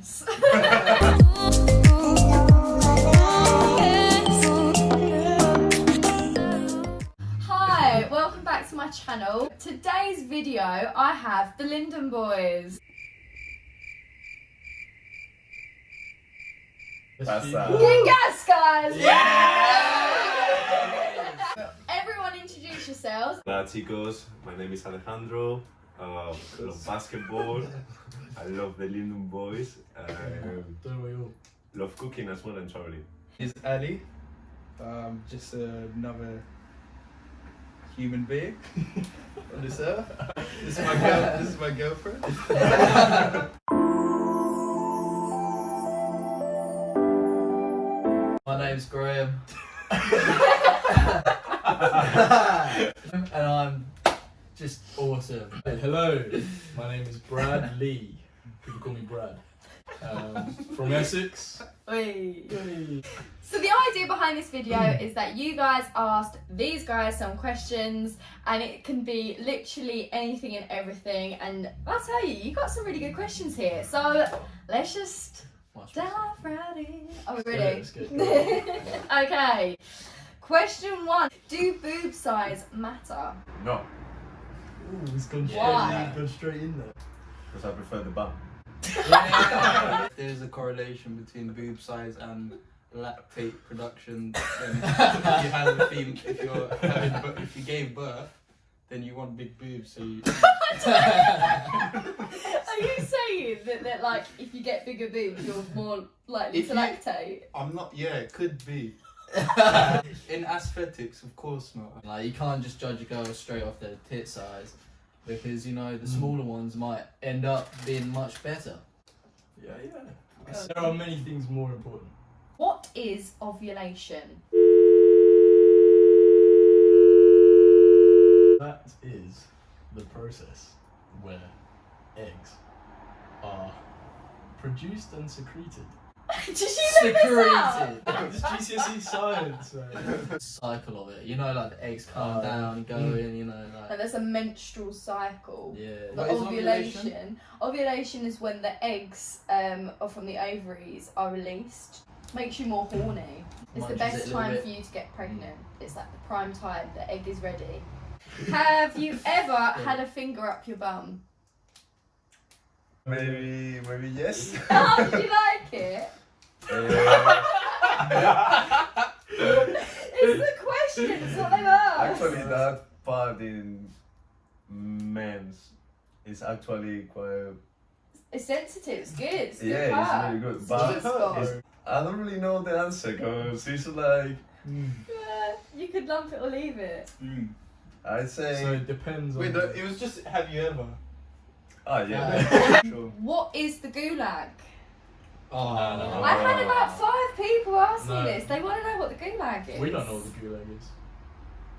Jess. Hi, welcome back to my channel. Today's video, I have the Lindum boys. Gingerjessx, guys! Yeah! Everyone introduce yourselves. Hola chicos, my name is Alejandro. I love basketball. I love the Lindum boys. Don't we all? Love cooking as well and traveling. Is Ali, just another human being on this earth. This is my girl. This is my girlfriend. My name's Graham. And I'm just awesome. Hello, my name is Brad Lee. People call me Brad. From Essex. Oi. So the idea behind this video is that you guys asked these guys some questions, and it can be literally anything and everything, and I'll tell you, you got some really good questions here. So let's just dive right in. Are we ready? Let's get Okay. Question 1. Do boob size matter? No, Ooh, it's gone Why? straight in there. because I prefer the bum. There's a correlation between boob size and lactate production. And if you gave birth, then you want big boobs. So you. Are you saying that like if you get bigger boobs you're more likely If to you- lactate? I'm not. Yeah, it could be. In aesthetics, of course not. Like, you can't just judge a girl straight off their tit size, because you know the smaller ones might end up being much better. Yeah. There are many things more important. What is ovulation? That is the process where eggs are produced and secreted. Did you know this out? It's GCSE science, man. Cycle of it, you know, like the eggs come down and go in, you know, And like there's a menstrual cycle. yeah. But What is ovulation is when the eggs from the ovaries are released. Makes you more horny. It's the Munches best it a little time bit. for you to get pregnant. It's like the prime time. The egg is ready. Have you ever had a finger up your bum? Maybe yes. How did you like it? It's the question. It's what they've asked. Actually, that part in men's is actually quite. It's sensitive. It's good. It's good Yeah, part. it's really good. It's But good spot. I don't really know the answer because it's like You could lump it or leave it. I say. So it depends on. Wait, it was just. Have you ever? Yeah. Sure. What is the gulag? Oh, No. I had about 5 people ask me No. this. They want to know what the gulag is. We don't know what the gulag is.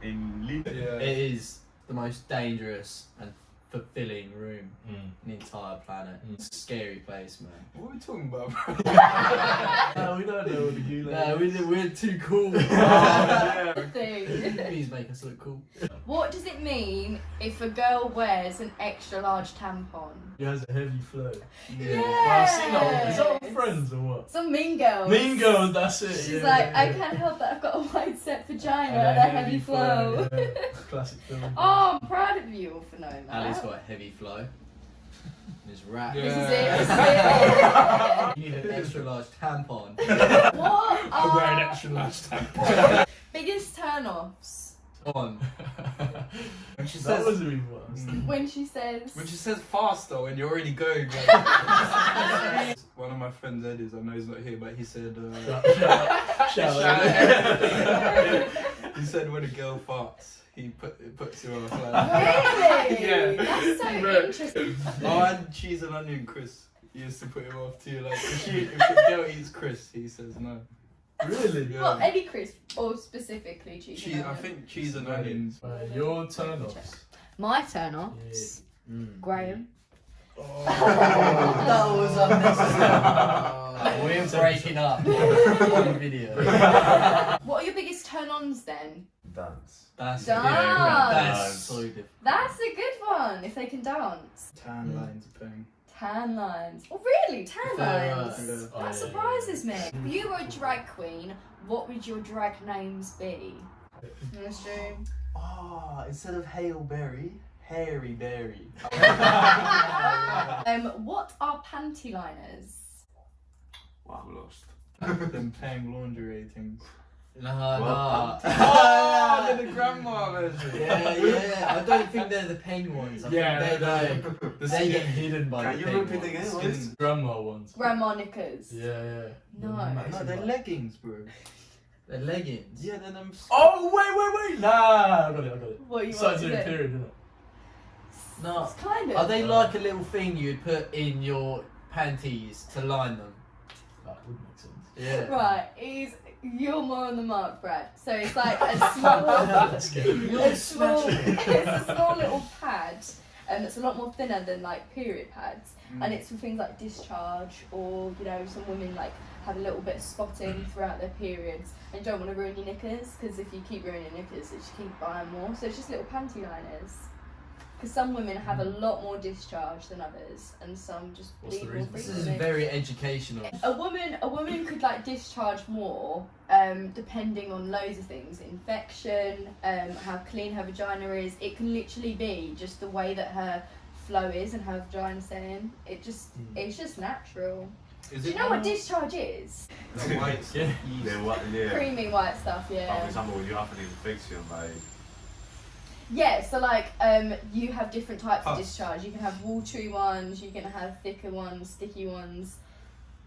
In Lindum. Yeah. It is the most dangerous and fulfilling room in the entire planet. It's a scary place, man. What are we talking about, bro? No, we don't know what the gulag No, is. we're too cool. The thing. Please make us look cool. What does it mean if a girl wears an extra large tampon? He has a heavy flow. Yeah. Well, I've seen that. Is that on Friends or what? Some mean girls. Mean Girls, that's it. She's yeah, like, yeah, I yeah. can't help that I've got a wide set vagina And and a heavy flow. yeah. Classic film. Oh, I'm proud of you all for knowing that. Ali's got a heavy flow. There's rap. This is Yeah. it. This is You need an extra large tampon. it. What I wear an are extra large tampon. biggest turn-offs? On. When she That says. was a big one. When she says, When she says faster when you're already going. Like, one of my friends, Eddie's, I know he's not here, but he said. Shout out. He said when a girl farts, it puts her off. Like, really? Yeah. That's so Right. interesting. oh, and cheese and onion Chris. He used to put him off too. Like if a girl eats Chris, he says no. Really? Yeah. Well, any crisp or specifically cheese? and I onion? think cheese and onions. Your turn-offs. My turn-offs. Graham. That was unnecessary. We're breaking up on video. What are your biggest turn-ons then? Dance. That's Dance. That's so different. That's a good one. If they can dance. Tan lines thing. Tan lines. Oh, really? Tan Fair lines? enough. Oh, That yeah, surprises me. If you were a drag queen, what would your drag names be? Mystery. Ah, instead of Hail Berry, Hairy Berry. What are panty liners? Wow, I'm lost. Them paying laundry things. No. Oh, they're the grandma version. Yeah. I don't think they're the paying ones. I Yeah, think they get hidden by Can the you paying repeat again? ones. What is- Grandma ones. Grandma knickers. Yeah. No. No, they're leggings, bro. They're leggings. Yeah, they're them. Oh, wait. Nah, I got it. What you Starts want in to a do? period, isn't it? No. It's kind of. Are they like a little thing you'd put in your panties to line them? That would make sense. Yeah. Right, you're more on the mark, Brad. So it's like a small, That's good. it's a small little pad, and it's a lot more thinner than like period pads, and it's for things like discharge, or some women like have a little bit of spotting throughout their periods, and don't want to ruin your knickers, because if you keep ruining your knickers, they just keep buying more. So it's just little panty liners. Because some women have a lot more discharge than others, and some just What's the bleed more reason? This frequently. is very educational. A woman could like discharge more, depending on loads of things. Infection, how clean her vagina is. It can literally be just the way that her flow is and her vagina's saying. It's just natural. Is Do you know what discharge is? The white Yeah. Yeah. Creamy white stuff, For yeah. example, when you have an infection, like Yeah, so like you have different types of Pus. discharge. You can have watery ones, you can have thicker ones, sticky ones,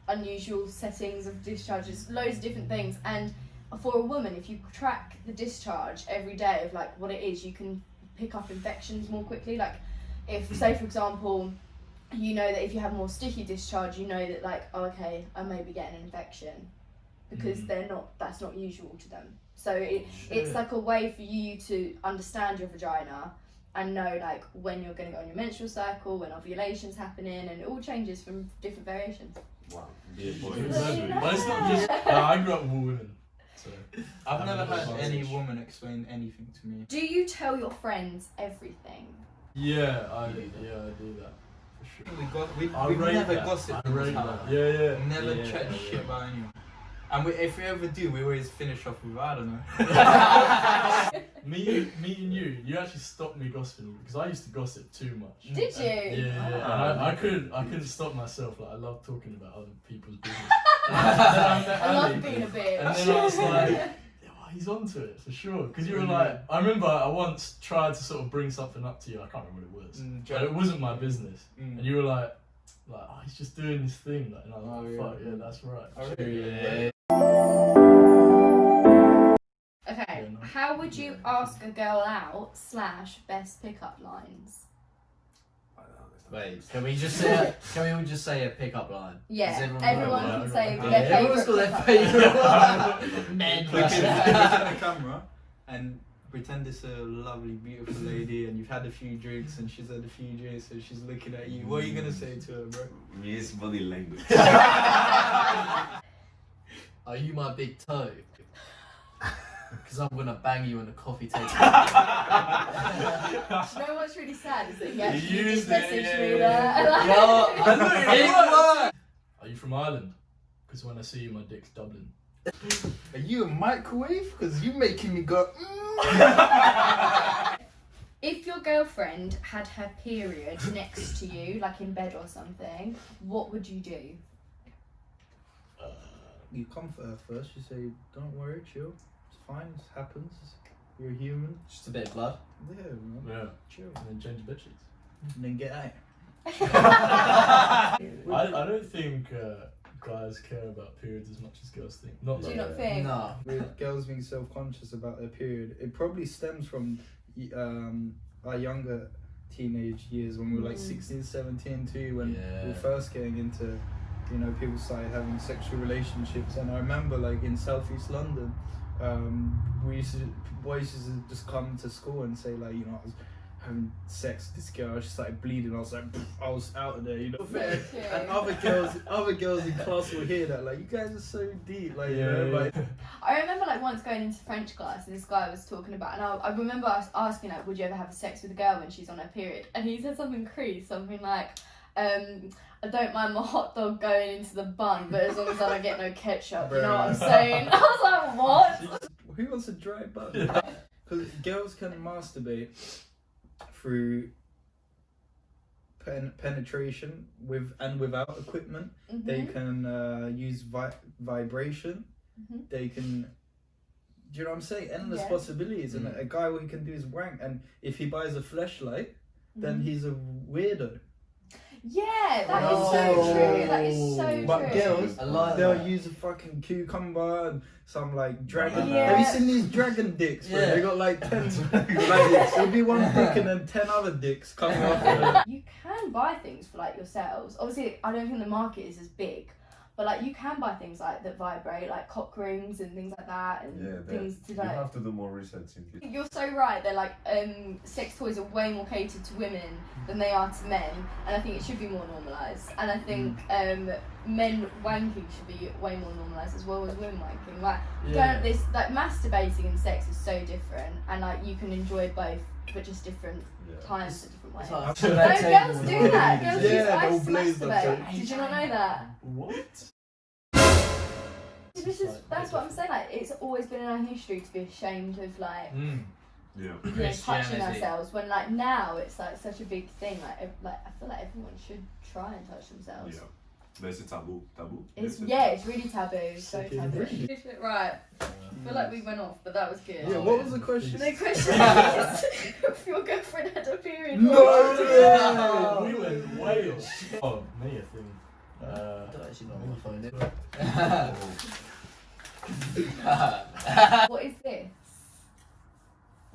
unusual settings of discharges, loads of different things. And for a woman, if you track the discharge every day of like what it is, you can pick up infections more quickly. Like if, say for example, you know that if you have more sticky discharge, you know that like, oh, okay, I may be getting an infection, because that's not usual to them. So it's like a way for you to understand your vagina and know like when you're going to go on your menstrual cycle, when ovulation's happening, and it all changes from different variations. wow. Yeah. But it's not just. I grew up with women, so I've never had advantage. any woman explain anything to me. Do you tell your friends everything? Yeah, I do that for sure. We've rate never that. gossiped. I rate that. Yeah. Never Yeah, chat yeah. shit about anyone. And if we ever do, we always finish off with, I don't know. Me and you actually stopped me gossiping, because I used to gossip too much. Did you? Yeah. And I couldn't stop myself. Like I love talking about other people's business. And then I met I Ali, love being a bitch. and then I was like, yeah, well, he's onto it for sure. Because you were like, I remember I once tried to sort of bring something up to you. I can't remember what it was, but it wasn't my business. And you were like, oh, he's just doing this thing. Like, and I was like, fuck yeah, that's right. Yeah. Okay, how would you ask a girl out / best pickup lines? Wait, can we all just say a pickup line? Yeah, Does everyone know? can say Yeah, their Everyone's favourite got their pickup favourite men. We can the camera and pretend it's a lovely, beautiful lady, and you've had a few drinks, and she's had a few drinks, and she's looking at you. What are you gonna say to her, bro? Miss body language. Are you my big toe? Because I'm gonna bang you on the coffee table. You know what's really sad is that he actually used just it, messaged yeah, me yeah. that. Are you from Ireland? Because when I see you, my dick's Dublin. Are you a microwave? Because you making me go. Mm. If your girlfriend had her period next to you, like in bed or something, what would you do? You comfort her first. You say, "Don't worry, chill. It's fine. It happens. You're a human." Just a bit of blood. Yeah, man. Yeah. Chill. And then change the bed sheets. And then get out. I don't think guys care about periods as much as girls think. Not Do like you not think? No. With girls being self-conscious about their period, it probably stems from our younger teenage years when we were like 16, 17 too, when we were first getting into, people started having sexual relationships. And I remember like in southeast London, boys used to just come to school and say like, I was having sex with this girl, she started bleeding, I was like, I was out of there, Fair. And other girls in class will hear that, like, you guys are so deep, like, like. I remember like once going into French class and this guy was talking about, and I remember us asking like, would you ever have sex with a girl when she's on her period? And he said something crazy, something like, I don't mind my hot dog going into the bun, but as long as I don't get no ketchup, you know what I'm saying? I was like, what? Who wants a dry bun? Because girls can masturbate through penetration with and without equipment. Mm-hmm. They can use vibration. Mm-hmm. They can, do you know what I'm saying? Endless Yeah. possibilities. And a guy, what he can do is wank. And if he buys a fleshlight, then he's a weirdo. Yeah, that is so true. That is so But true. girls, I like they'll that. use a fucking cucumber and some like dragon. Yeah. Have you seen these dragon dicks? Bro? Yeah. They got like 10. Like, it'll be one dick and then 10 other dicks coming off of it. You can buy things for like yourselves. Obviously, I don't think the market is as big, but like you can buy things like that vibrate, like cock rings and things like that, and things to You like. have to do more research into it. You're so right. They're like sex toys are way more catered to women than they are to men, and I think it should be more normalised. And I think men wanking should be way more normalised as well as women wanking. Like masturbating and sex is so different, and like you can enjoy both, but just different times at different ways. It's No, like girls do that. Girls use they'll ice to blaze themselves. masturbate. Did you not know that? What? That's what I'm saying. Like, it's always been in our history to be ashamed of like Yeah. touching Christianity. ourselves. When like now it's like such a big thing. Like I feel like everyone should try and touch themselves. Yeah. There's a taboo. It's There's a- it's really taboo. So Okay, taboo. really? Right. I feel like we went off, but that was good. Yeah, what was the question? The question is if your girlfriend had a period. No! what would you do? Yeah. We went way off. Oh, me, I think. I don't actually know what my phone is. What is this?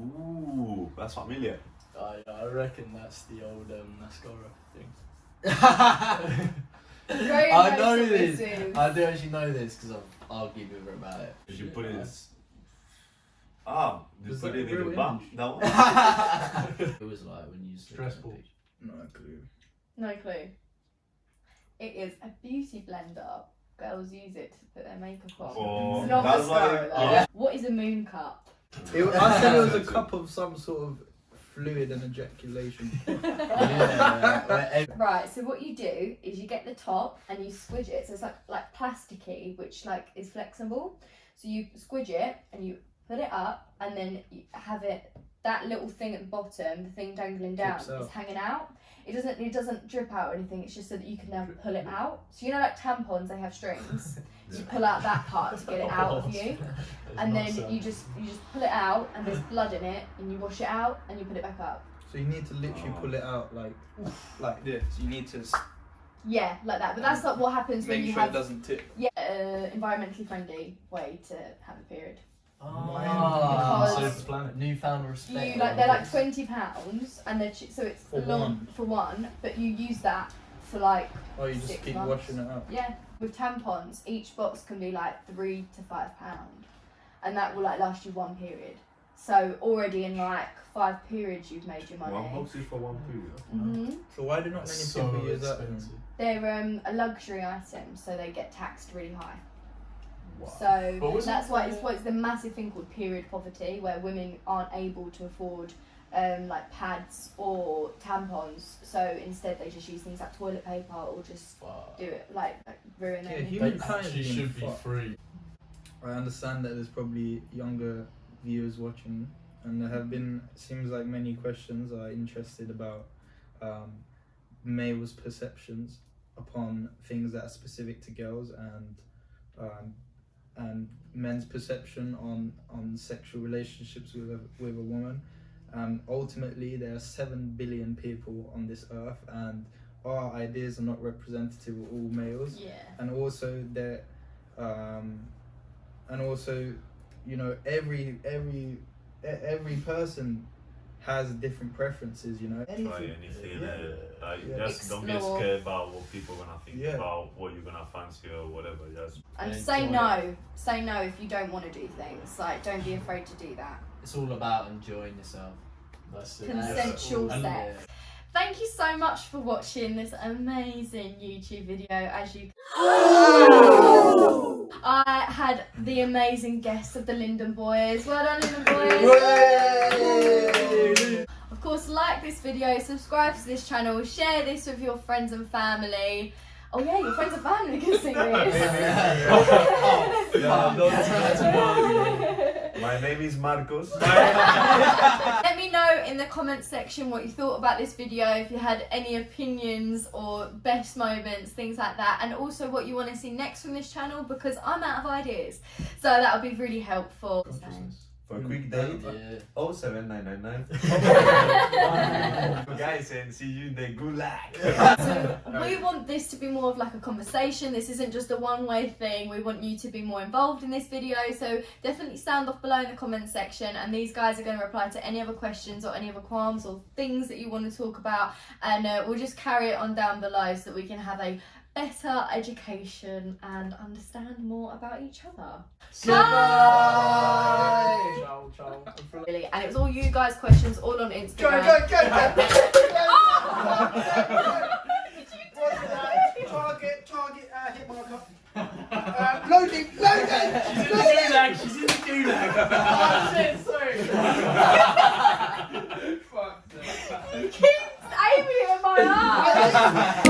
Ooh, that's familiar. I reckon that's the old Mascara thing. Very I know submissive. this. I do actually know this because I've argued with her about it. If you put it. You Was put that it a in the real bum. image? That one. It was like when you used to Stressful. No clue. No clue. It is a beauty blender. Girls use it to put their makeup on. Oh, It's not that's mascara, why. though. What is a moon cup? I said it was a cup of some sort of fluid and ejaculation. Yeah, Right, so what you do is you get the top and you squidge it. So it's like plasticky, which like is flexible. So you squidge it and you put it up, and then you have it. That little thing at the bottom, the thing dangling down, Drips out. is hanging out. It doesn't drip out or anything. It's just so that you can now pull it out. So you know, like tampons, they have strings. So you pull out that part to get it out of you, and then you just pull it out, and there's blood in it, and you wash it out, and you put it back up. So you need to literally pull it out like this. You need to Yeah, like that. But that's not what happens when make you sure have it doesn't tip. environmentally friendly way to have a period. Ah, Because- Save the planet. newfound respect. You they're like £20, and they're so it's For one. for one, but you use that for like Oh, you just 6 keep months. washing it up. Yeah, with tampons, each box can be like £3 to £5, and that will like last you one period. So already in like 5 periods, you've made your money. One box is for one period. hmm So why do not many So people use that? expensive. They're a luxury item, so they get taxed really high. Wow. So But wasn't that's why there- it's the massive thing called period poverty, where women aren't able to afford like pads or tampons. So instead, they just use things like toilet paper or just Wow. do it like ruin Yeah, their humankind She is should be fucked. free. I understand that there's probably younger viewers watching, and there have been seems like many questions are interested about males' perceptions upon things that are specific to girls, and men's perception on sexual relationships with a woman. Ultimately, there are 7 billion people on this earth, and our ideas are not representative of all males. Yeah. And also there, you know, every person has different preferences. You know. Try anything. Like, Yeah. just don't get Explore. scared about what people are gonna think Yeah. about what you're gonna fancy or whatever. Just And Yeah, say enjoy no. Say no if you don't want to do things. Like, don't be afraid to do that. It's all about enjoying yourself. That's it. Consensual And- sex. Thank you so much for watching this amazing YouTube video. As you I had the amazing guests of the Lindum boys. Well done, Lindum boys. Of course, like this video, subscribe to this channel, share this with your friends and family. Oh yeah, your friends and family can see this. My name is Marcos. Let me know in the comment section what you thought about this video, if you had any opinions or best moments, things like that, and also what you want to see next from this channel, because I'm out of ideas. So that would be really helpful. For a quick date, Yeah. 07999. Guys, and see you in the gulag. So we want this to be more of like a conversation. This isn't just a one-way thing. We want you to be more involved in this video. So definitely sound off below in the comment section, and these guys are going to reply to any other questions or any other qualms or things that you want to talk about, and we'll just carry it on down below so that we can have a better education and understand more about each other. Goodbye. Ciao, ciao. Really, and it was all you guys' questions, all on Instagram. Go. Target, hit marker. Loading. She's in the gulag. She's in the gulag. Oh shit, sorry. You keep aiming at my eye.